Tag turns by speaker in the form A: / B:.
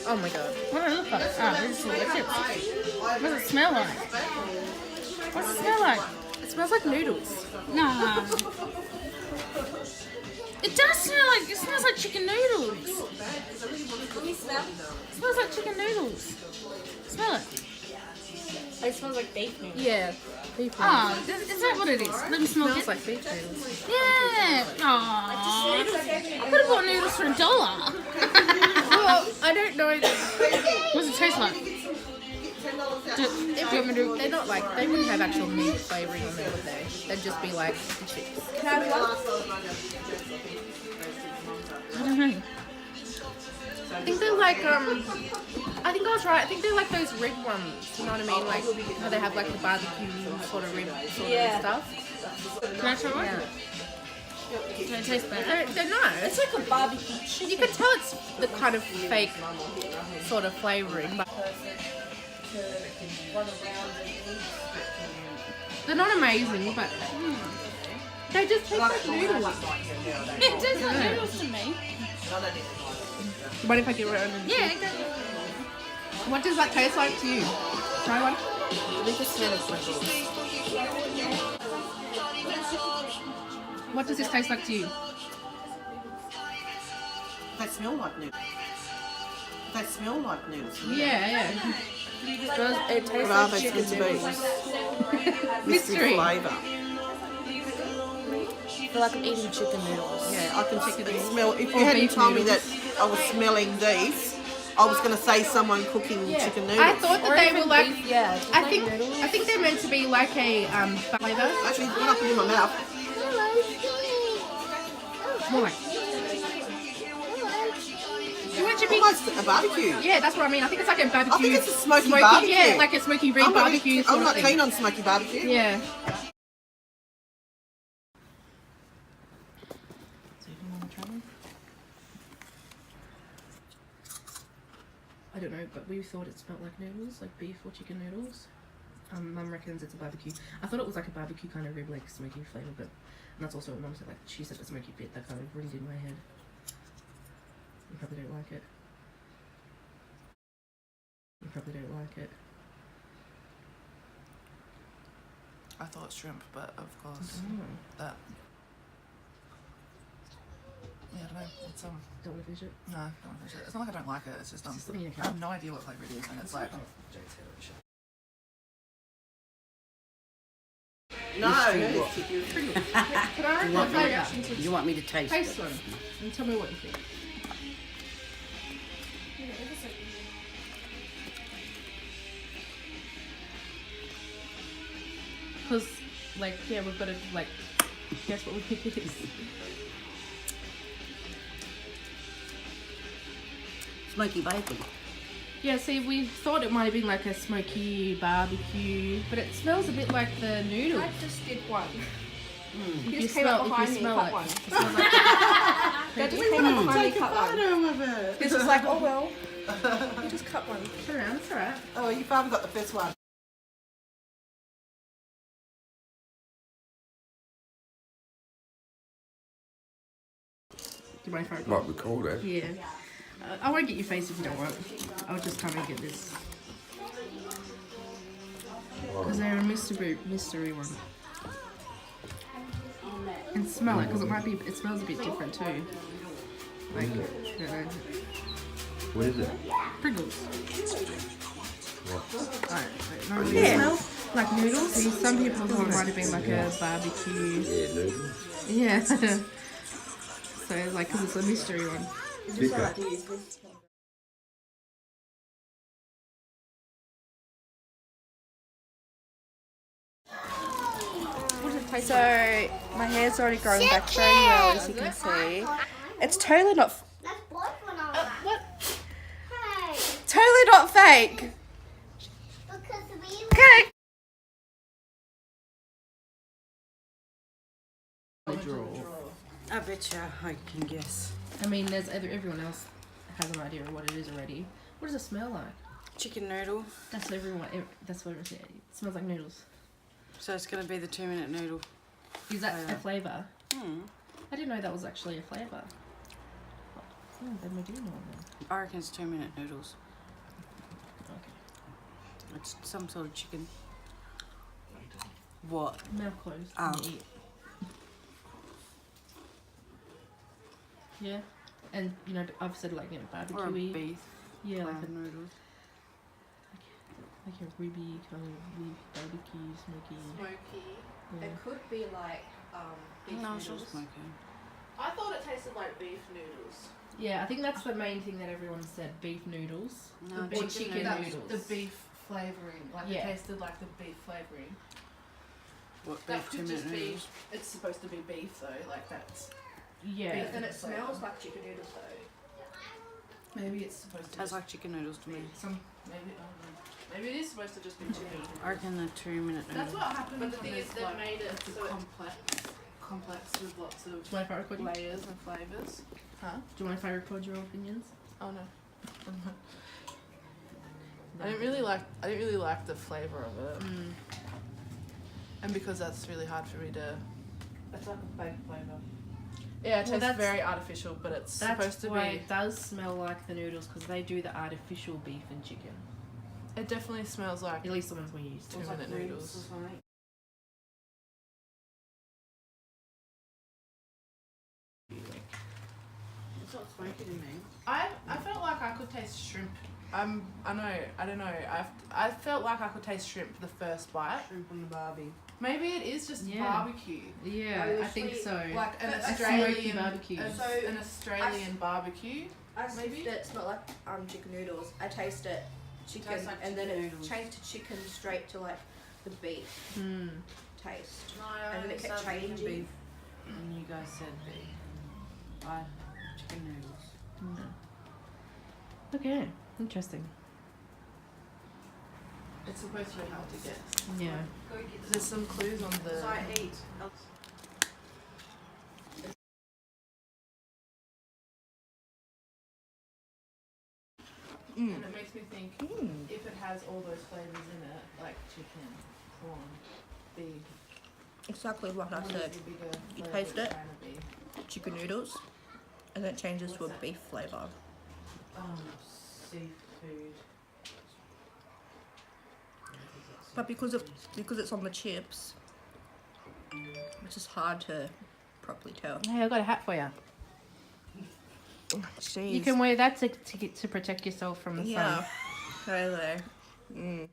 A: Oh my god.
B: What do they look like? Oh, these are the chips. What does it smell like? What's it smell like?
A: It smells like noodles.
B: No. It does smell like, it smells like chicken noodles.
C: Can you smell?
B: It smells like chicken noodles. Smell it.
C: It smells like beef noodles.
A: Yeah. Beef noodles.
B: Oh, is that what it is? Let me smell
A: Smells
B: it.
A: like beef noodles.
B: Yeah. Aww. I could have bought noodles for $1.
A: Well, I don't know.
B: What does it taste like?
A: They're not like, they wouldn't have actual meat flavouring on them, would they? They'd just be like the chips.
B: I don't know.
A: I think they're like, I think I was right. I think they're like those rib ones. You know what I mean? Like how they have like the barbecue sort of rib sort of stuff.
B: Can I try one?
A: Yeah.
B: Does it taste bad?
A: They're nice.
C: It's like a barbecue chicken.
A: You can tell it's the kind of fake sort of flavouring, but they're not amazing, but they just taste like noodles.
B: It tastes like noodles to me.
A: What if I get around?
B: Yeah, go.
A: What does that taste like to you? Try one.
C: I think it smells like Pringles.
A: What does this taste like to you?
D: They smell like noodles. They smell like noodles.
A: Yeah.
C: It tastes
D: What are
C: like
D: they
C: chicken
D: supposed to
C: noodles.
D: be? Mystery flavour.
C: I feel like I'm eating chicken noodles.
D: Yeah, I can
A: Chicken
D: smell. If you
A: or
D: hadn't
A: beef
D: told me
A: noodles.
D: that I was smelling these, I was going to say someone cooking chicken noodles.
A: I thought that they were like.
C: Beef, yeah.
A: I think they're meant to be like a flavour.
D: Actually, when I put it in my mouth,
A: More like. You want your big?
D: almost a barbecue.
A: Yeah, that's what I mean. I think it's like a barbecue.
D: I think it's a smoky barbecue.
A: Yeah, like a smoky red barbecue.
D: I'm not keen on smoky barbecue.
A: Yeah. I don't know, but we thought it smelled like noodles, like beef or chicken noodles. Mum reckons it's a barbecue. I thought it was like a barbecue kind of rib, like smoky flavour, but that's also what Mum said. Like she said, the smoky bit that kind of ringed in my head. You probably don't like it. You probably don't like it.
E: I thought shrimp, but of course that. Yeah, I don't know. It's
A: Don't want to finish it.
E: no, I don't want to finish it. It's not like I don't like it. It's just
A: It's just something you
E: I have no idea what flavour it is, and it's like
D: No.
A: Can I have the flavour?
F: You want me to taste it?
A: Taste one and tell me what you think. Because, like, yeah, we've got to, like, guess what we think it is.
F: Smoky bacon.
A: Yeah, see, we thought it might have been like a smoky barbecue, but it smells a bit like the noodles.
C: I just did one.
A: If
C: He
A: you
C: just came up
A: smell, if
C: behind
A: you
C: me
A: smell
C: and
A: it,
C: cut one.
A: it smells like
C: That just came up behind me and cut one.
D: Photo of it.
C: This was like, oh well. You just cut one.
A: turn around, it's alright.
D: Oh, your father got the first one.
A: Do you mind if I
G: Might record it.
A: Yeah. I won't get your face if you don't want. I'll just come and get this. Because they're a mystery one. And smell it, because it smells a bit different too. Like, I don't know.
G: What is it?
A: Pringles.
G: What?
A: Normally it smells like noodles. See, some people thought it might have been like a barbecue.
G: Yeah, noodles.
A: Yeah. So, like, because it's a mystery one.
G: Bitter.
C: So my hair's already growing back very well, as you can see. It's totally not.
A: What?
C: Totally not fake. Okay.
F: I bet you I can guess.
A: I mean, there's everyone else has an idea of what it is already. What does it smell like?
F: Chicken noodle.
A: That's everyone. That's what it smells like noodles.
F: So it's going to be the 2-minute noodle.
A: Is that a flavour? I didn't know that was actually a flavour. Oh, then we do know then.
F: I reckon it's 2-minute noodles.
A: Okay.
F: It's some sort of chicken. What?
A: Mouth closed.
F: Oh.
A: And eat. Yeah. And you know, I've said like, you know,
F: Or a
A: barbecue.
F: beef.
A: Yeah, like a
F: noodles.
A: like a ruby kind of beef barbecue smoky.
C: Smoky.
A: Yeah.
C: It could be like beef
F: No, it's
C: noodles.
F: just smoky.
C: I thought it tasted like beef noodles.
A: Yeah, I think that's the main thing that everyone said. Beef noodles.
F: No,
A: Or chicken noodles.
E: The beef flavouring. Like
A: Yeah.
E: it tasted like the beef flavouring.
F: What
E: That
F: beef
E: could
F: 2-minute
E: just be.
F: noodles?
E: It's supposed to be beef though. Like that's.
A: Yeah.
E: Beef.
C: And it smells like chicken noodles though.
E: Maybe it's supposed to.
F: Tastes like chicken noodles to me.
E: Some. Maybe I don't know. Maybe it is supposed to just be chicken.
F: I reckon the 2-minute
E: That's
F: noodles.
E: what happened.
C: But the
E: when
C: thing is,
E: there's,
C: they've
E: like,
C: made it
E: it's a
C: so it-
E: complex with lots of
A: Do you mind if I record you?
E: layers and flavors. Huh?
A: Do you mind if I record your opinions?
E: Oh no. I didn't really like the flavor of it, and because that's really hard for me to.
A: It's like a baked flavour.
E: Yeah, it
A: Well,
E: tastes
A: that's-
E: very artificial, but it's
A: That's
E: supposed to
A: why
E: be.
A: it does smell like the noodles because they do the artificial beef and chicken.
E: It definitely smells like
A: At least the ones we used.
E: 2-minute noodles.
F: It's not smoky to me.
E: I felt like I could taste shrimp. I don't know. I felt like I could taste shrimp the first bite.
F: Shrimp on the barbie.
E: Maybe it is just
A: Yeah.
E: barbecue,
A: Yeah, I think so.
E: like an
C: But a
A: smoky
E: Australian
A: barbecue.
E: an Australian barbecue.
C: I
E: Maybe?
C: sniffed it, smelled like chicken noodles. I tasted chicken,
F: Tastes like
C: and then
F: chicken
C: it
F: noodles.
C: changed to chicken straight to like the beef
A: Hmm.
C: taste.
F: No,
C: And then it kept changing.
F: beef. And you guys said beef. I chicken noodles.
A: Okay, interesting.
E: It's supposed to be hard to guess.
A: Yeah.
E: There's some clues on the.
C: So I eat.
E: And it makes me think if it has all those flavors in it, like chicken, corn, beef.
C: Exactly what I
E: what
C: said.
E: is the bigger
C: You
E: flavour
C: taste
E: it's
C: it?
E: trying to be?
C: Chicken noodles, and then it changes to a beef flavour.
F: Seafood.
C: But because it's on the chips, it's just hard to properly tell.
A: Hey, I got a hat for you.
C: Jeez.
A: You can wear that to protect yourself from the
C: Yeah.
A: sun.
C: Totally.